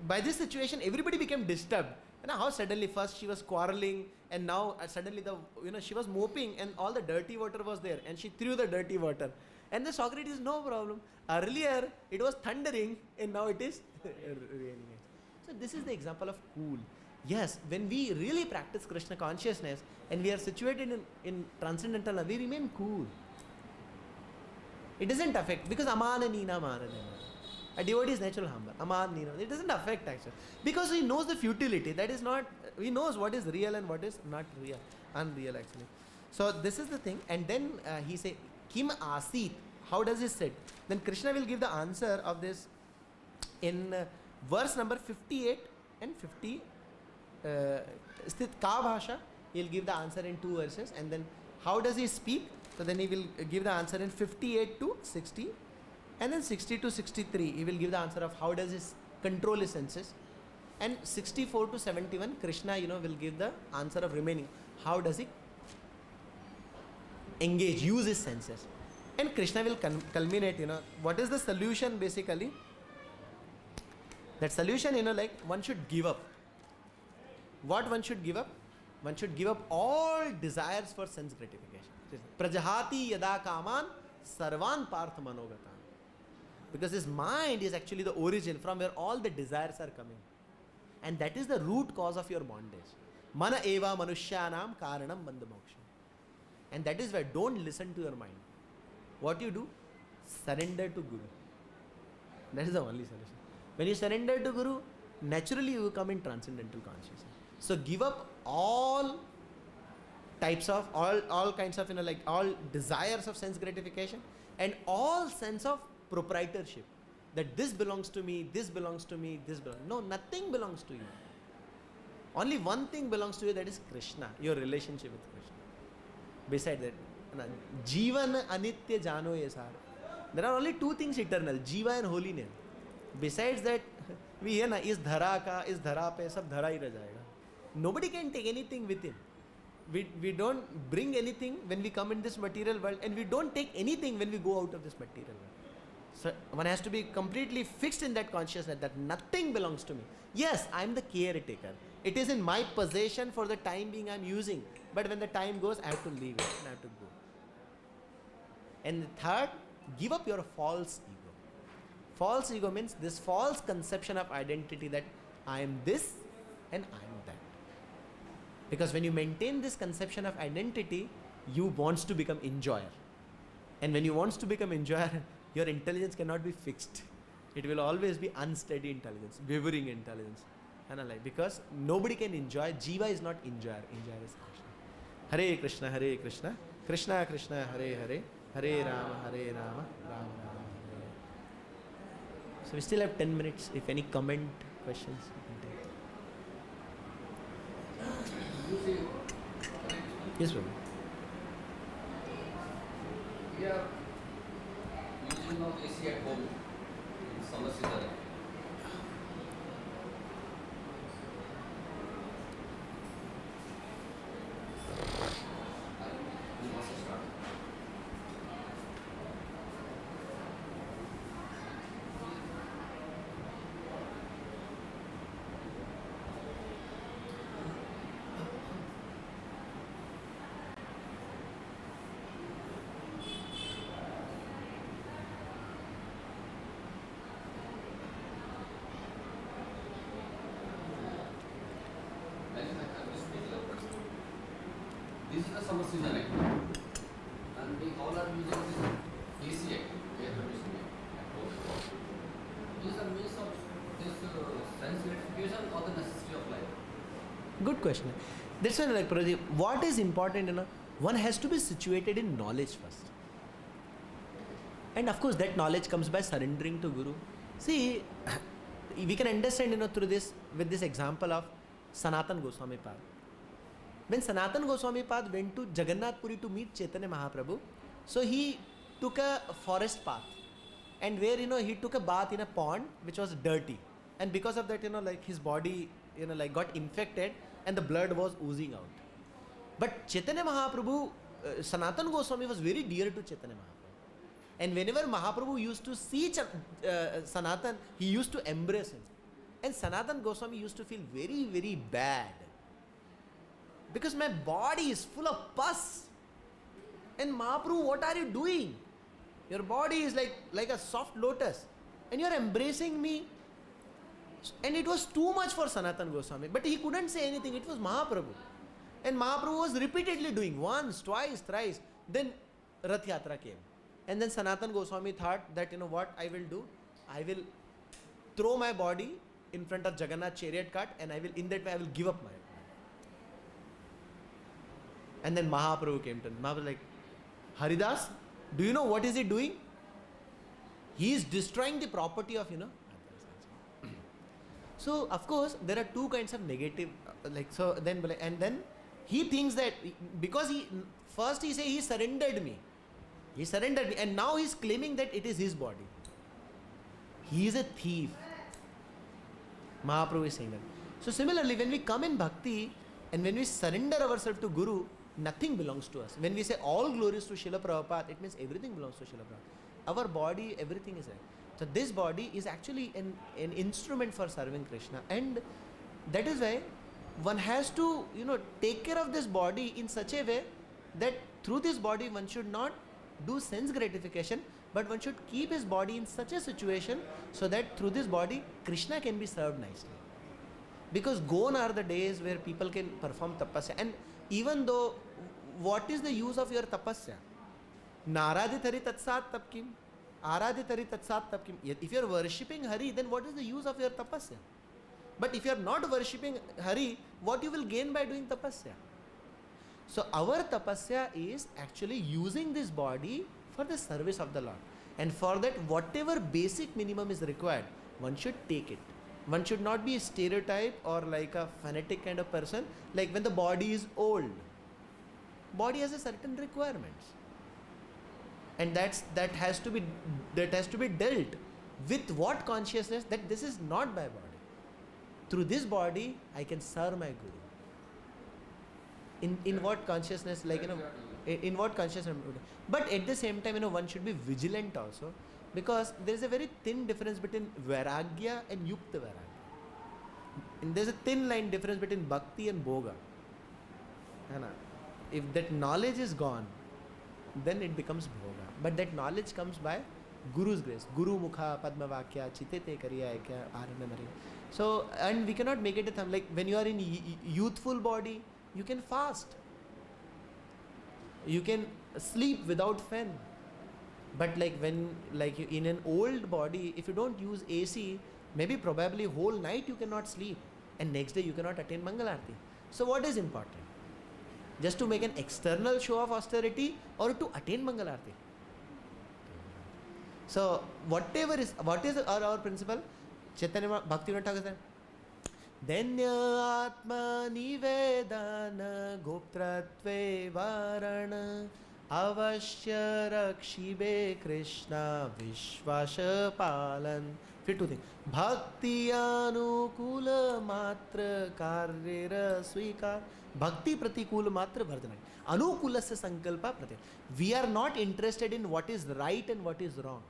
by this situation everybody became disturbed. How suddenly first she was quarreling, and now suddenly she was moping and all the dirty water was there, and she threw the dirty water. And the Socrates, no problem. Earlier it was thundering and now it is raining. So this is the example of cool. Yes, when we really practice Krishna consciousness and we are situated in transcendental love, we remain cool. It doesn't affect, because amana nina mara. A devotee is natural humble. Aman nina. It doesn't affect actually. Because he knows the futility. That is not, he knows what is real and what is not real. Unreal actually. So this is the thing. And then he say, Kim asit. How does he sit? Then Krishna will give the answer of this in verse number 58 and 50. Sthit ka bhasha. He'll give the answer in 2 verses. And then how does he speak? So then he will give the answer in 58 to 60. And then 60 to 63, he will give the answer of how does he control his senses. And 64 to 71, Krishna, will give the answer of remaining. How does he engage, use his senses. And Krishna will culminate, what is the solution basically? That solution, like one should give up. What one should give up? One should give up all desires for sense gratification. Prajahati yada kaman sarvan partha manogata. Because his mind is actually the origin from where all the desires are coming. And that is the root cause of your bondage. Mana eva manushyanam karanam bandhamoksha. And that is why don't listen to your mind. What you do? Surrender to Guru. That is the only solution. When you surrender to Guru, naturally you will come in transcendental consciousness. So give up all types of, all kinds of, like all desires of sense gratification and all sense of proprietorship. That this belongs to me, this belongs to me, this belongs. No, nothing belongs to you. Only one thing belongs to you, that is Krishna, your relationship with Krishna. Beside that, Jivan Anitya Jano Yesar. There are only 2 things eternal, Jiva and holiness. Besides that, we hear na, is dhara ka, is dhara pe, sab dhara hi rah jayega. Nobody can take anything with him. We don't bring anything when we come in this material world, and we don't take anything when we go out of this material world. So one has to be completely fixed in that consciousness that nothing belongs to me. Yes, I am the caretaker. It is in my possession for the time being I am using. But when the time goes, I have to leave it and I have to go. And the third, give up your false ego. False ego means this false conception of identity that I am this and I am that. Because when you maintain this conception of identity, you wants to become enjoyer. And when you wants to become enjoyer, your intelligence cannot be fixed. It will always be unsteady intelligence, wavering intelligence. Because nobody can enjoy. Jiva is not enjoyer. Enjoyer is Krishna. Hare Krishna, Krishna Krishna, Hare Hare, Hare Rama, Hare Rama, Rama Rama, Hare Hare. So we still have 10 minutes. If any comment, questions, you can take. Yes, Prabhu.
Yeah. Using of AC at home in summer season. You must start. This is the summer season actually. And we all are using this AC actually, air conditioning at home. Is a means of this sense gratification or the necessity of life?
Good question. That's why, like Pradeep, what is important, one has to be situated in knowledge first. And of course, that knowledge comes by surrendering to Guru. See, we can understand, through this, with this example of Sanatan Goswami Pad. When Sanatan Goswami Pad went to Jagannath Puri to meet Chaitanya Mahaprabhu, so he took a forest path, and where he took a bath in a pond which was dirty, and because of that like his body got infected and the blood was oozing out. But Chaitanya Mahaprabhu, Sanatan Goswami was very dear to Chaitanya Mahaprabhu, and whenever Mahaprabhu used to see Sanatan, he used to embrace him, and Sanatan Goswami used to feel very, very bad. Because my body is full of pus. And Mahaprabhu, what are you doing? Your body is like a soft lotus. And you are embracing me. And it was too much for Sanatan Goswami. But he couldn't say anything. It was Mahaprabhu. And Mahaprabhu was repeatedly doing once, twice, thrice. Then Rath Yatra came. And then Sanatan Goswami thought that, you know what I will do? I will throw my body in front of Jagannath chariot cart, and in that way I will give up my body. And then Mahaprabhu came to him. Mahaprabhu was like, Haridas, do you know what is he doing? He is destroying the property of, So, of course, there are two kinds of negative, and then he thinks that, because first he say he surrendered me. He surrendered me, and now he is claiming that it is his body. He is a thief. Mahaprabhu is saying that. So similarly, when we come in bhakti, and when we surrender ourselves to Guru, nothing belongs to us. When we say all glories to Srila Prabhupada, it means everything belongs to Srila Prabhupada. Our body, everything is there. So this body is actually an instrument for serving Krishna, and that is why one has to, take care of this body in such a way that through this body one should not do sense gratification, but one should keep his body in such a situation so that through this body Krishna can be served nicely. Because gone are the days where people can perform tapasya, and even though, what is the use of your tapasya? Naradhitari tatsat tapkim, aradhitari tatsat tapkim. If you are worshipping Hari, then what is the use of your tapasya? But if you are not worshipping Hari, what you will gain by doing tapasya? So our tapasya is actually using this body for the service of the Lord. And for that, whatever basic minimum is required, one should take it. One should not be a stereotype or like a fanatic kind of person. Like when the body is old, body has a certain requirements, and that has to be dealt with. What consciousness that this is not my body. Through this body, I can serve my Guru. In what consciousness, in what consciousness? But at the same time, one should be vigilant also, because there is a very thin difference between Vairagya and Yukta Vairagya. And there is a thin line difference between Bhakti and Bhoga. If that knowledge is gone, then it becomes Bhoga. But that knowledge comes by Guru's grace. Guru Mukha, Padma Vakya, Chitete Kariya Ekya, Aranamari. So, and we cannot make it a thumb. Like when you are in youthful body, you can fast. You can sleep without fan. But in an old body, if you don't use AC, maybe probably whole night you cannot sleep, and next day you cannot attain Mangal Aarti. So what is important? Just to make an external show of austerity, or to attain Mangal Aarti? So what is our principle? Chaitanya Bhaktivinoda Thakur said, Danya Atma Nivedana Goptratve Varana Avashya Rakshibe Krishna Vishwasha Palan. Fit two things. Bhakti Anukula Matra Karyera Swikar. Bhakti Pratikula Matra Vardhana. Anukulasya Sankalpa Pratik. We are not interested in what is right and what is wrong.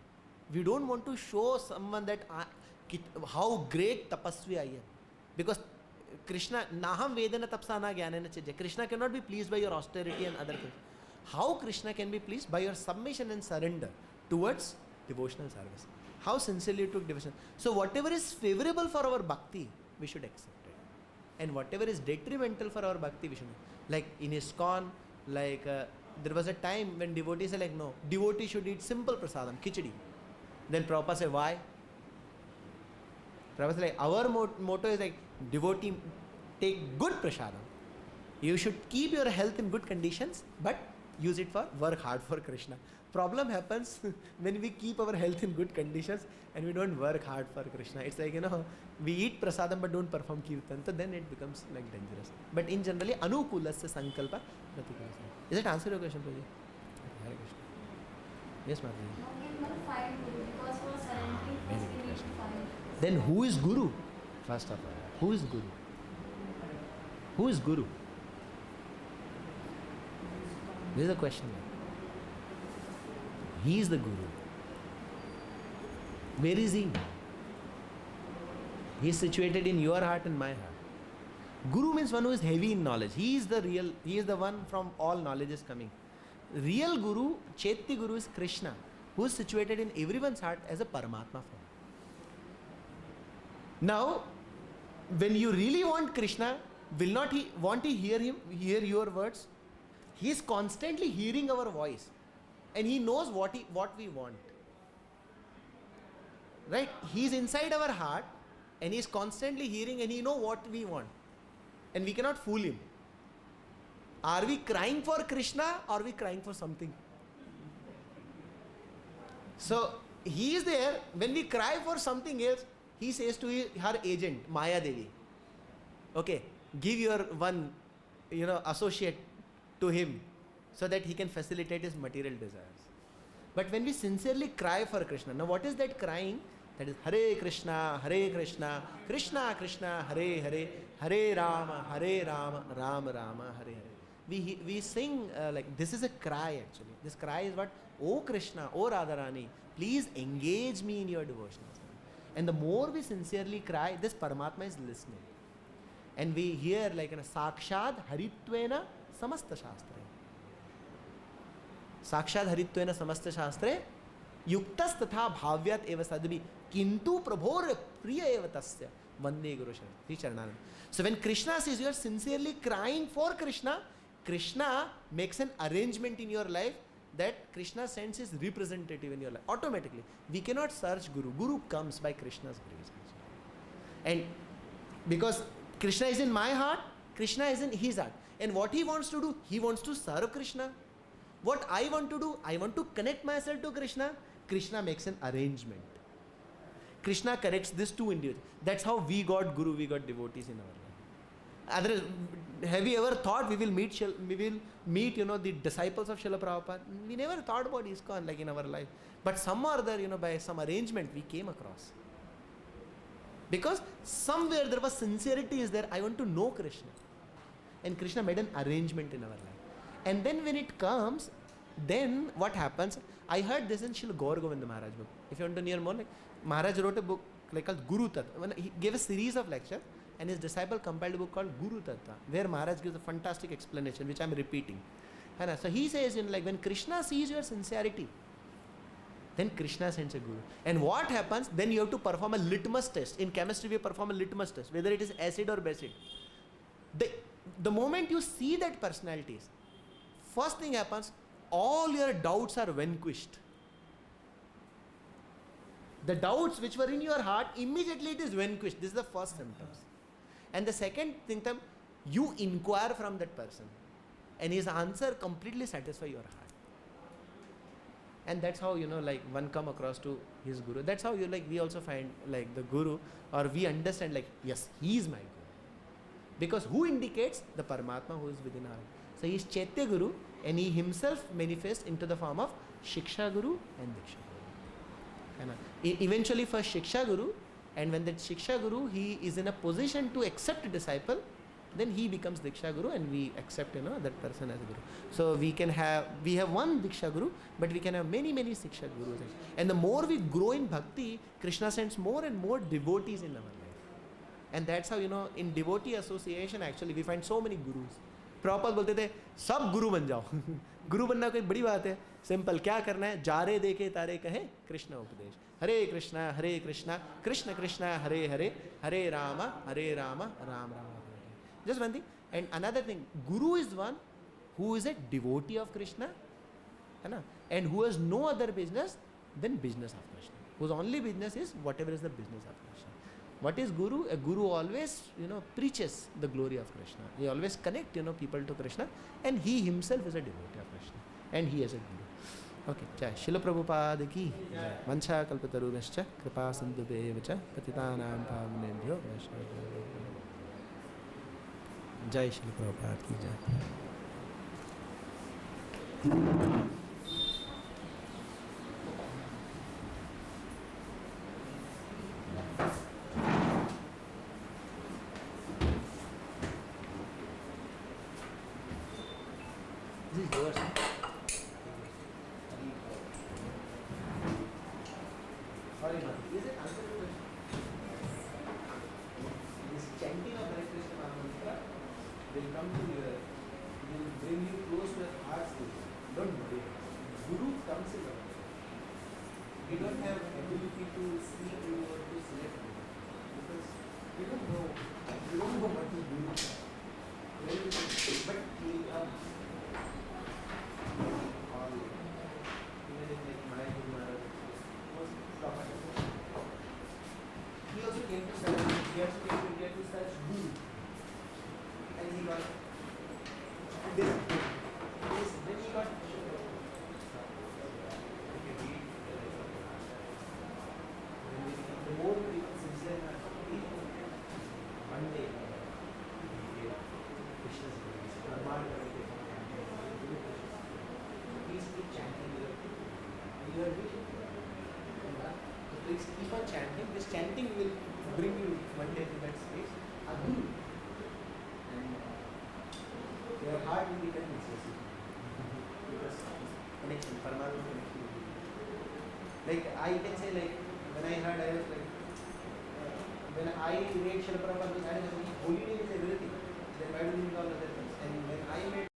We don't want to show someone that how great tapasvi I am. Because Krishna, Naham Vedana Tapsana Jnanena Chajya. Krishna cannot be pleased by your austerity and other things. How Krishna can be pleased? By your submission and surrender towards devotional service. How sincerely you took devotion. So whatever is favorable for our bhakti, we should accept it. And whatever is detrimental for our bhakti, we should not. Like in ISKCON, there was a time when devotees said no, devotee should eat simple prasadam, khichdi. Then Prabhupada said, why? Prabhupada said, our motto is devotee, take good prasadam. You should keep your health in good conditions, but use it for work hard for Krishna. Problem happens when we keep our health in good conditions and we don't work hard for Krishna. It's we eat prasadam but don't perform kirtan. So then it becomes dangerous. But in generally, anukulasya sankalpa pratikula. Is it answer your question, Prabhu? Hare Krishna. Yes, Mataji. Then who is Guru? First of all, who is Guru? Who is Guru? This is the question. He is the Guru. Where is he? He is situated in your heart and my heart. Guru means one who is heavy in knowledge. He is the one from all knowledge is coming. Real Guru, Chaitya Guru is Krishna, who is situated in everyone's heart as a Paramatma form. Now, when you really want Krishna, will not he want to hear your words? He is constantly hearing our voice, and he knows what we want. Right? He is inside our heart, and he is constantly hearing, and he knows what we want, and we cannot fool him. Are we crying for Krishna, or are we crying for something? So he is there. When we cry for something else, he says to her agent, Maya Devi, okay, give your one, associate to him, so that he can facilitate his material desires. But when we sincerely cry for Krishna, now what is that crying? That is Hare Krishna, Krishna Krishna, Hare Hare, Hare Rama, Rama Rama, Hare Hare. We sing like this is a cry actually. This cry is what? Oh Krishna, oh Radharani, please engage me in your devotion. And the more we sincerely cry, this Paramatma is listening. And we hear like Sakshad Haritvena Samasta Shastre. Sakshad Haritvena Samasta Shastre Yuktas Tatha Bhavyat Eva Sadvi Kintu Prabhor Priya Eva Tasya Vande Guru Charananand. So when Krishna says you are sincerely crying for Krishna, Krishna makes an arrangement in your life that Krishna sends his representative in your life automatically. We cannot search Guru. Guru comes by Krishna's grace. And because Krishna is in my heart, Krishna is in his heart. And what he wants to do, he wants to serve Krishna. What I want to do, I want to connect myself to Krishna. Krishna makes an arrangement. Krishna corrects these two individuals. That's how we got Guru, we got devotees in our life. Otherwise, have you ever thought we will meet the disciples of Srila Prabhupada? We never thought about ISKCON like in our life. But some or other, by some arrangement we came across. Because somewhere there was sincerity is there. I want to know Krishna. And Krishna made an arrangement in our life. And then when it comes, then what happens? I heard this in Srila Gaur Govinda Maharaj book. If you want to hear more, Maharaj wrote a book called Guru Tattva. He gave a series of lectures, and his disciple compiled a book called Guru Tattva, where Maharaj gives a fantastic explanation, which I am repeating. So he says, when Krishna sees your sincerity, then Krishna sends a Guru. And what happens? Then you have to perform a litmus test. In chemistry, we perform a litmus test, whether it is acid or basic. The moment you see that personalities, first thing happens, all your doubts are vanquished. The doubts which were in your heart, immediately it is vanquished. This is the first symptoms. And the second symptom, you inquire from that person, and his answer completely satisfies your heart. And that's how, one come across to his Guru. That's how we also find the Guru, or we understand yes, he is my Guru. Because who indicates? The Paramatma who is within our. So he is Chaitya Guru, and he himself manifests into the form of Shiksha Guru and Diksha Guru. Eventually first Shiksha Guru, and when that Shiksha Guru, he is in a position to accept a disciple, then he becomes Diksha Guru, and we accept that person as a Guru. So we have one Diksha Guru, but we can have many Shiksha Gurus. And the more we grow in Bhakti, Krishna sends more and more devotees in our life. And that's how, in devotee association actually we find so many Gurus. Proper बोलते थे सब गुरु बन जाओ. गुरु बनना कोई बड़ी बात है. सिंपल क्या करना है? जारे देखे तारे कहे कृष्ण उपदेश. हरे कृष्णा कृष्ण कृष्णा हरे हरे, हरे Ram Ram Ram. Just one thing. And another thing, Guru is one who is a devotee of Krishna, and who has no other business than business of Krishna. Whose only business is whatever is the business of Krishna. What is Guru? A Guru always, preaches the glory of Krishna. He always connect, people to Krishna, and he himself is a devotee of Krishna, and he is a Guru. Okay, Jai Srila Prabhupada ki Jai. Vancha kalpatarubhascha kripa sindhubheva patitanam pavanebhyo vaishnavabhyo. Jai Srila Prabhupada ki Jai. This is yours. Sorry, man. Is it answer to question? This chanting of Hare Krishna Mahamantra will come to your, will bring you close to your heart's desire. Don't worry. Guru comes in our life. We don't have ability to see Guru or to select Guru. because we don't know what he's doing. But he all even in like my Maharaj was prophet. He also came to study. He also came to India to study Guru, and he got this. Then he got. The more we become sincere in our belief, one day we get Krishna's grace. Bhagavad please keep chanting your vision. So please keep on chanting. This chanting will bring you one day to that space. Agni. And your heart will become excessive. Because connection, Paramatma connection. Like I can say, like when I heard, I was like, when I read Srila Prabhupada, I was like, holy name is everything. Then why do you need all other things? And when I met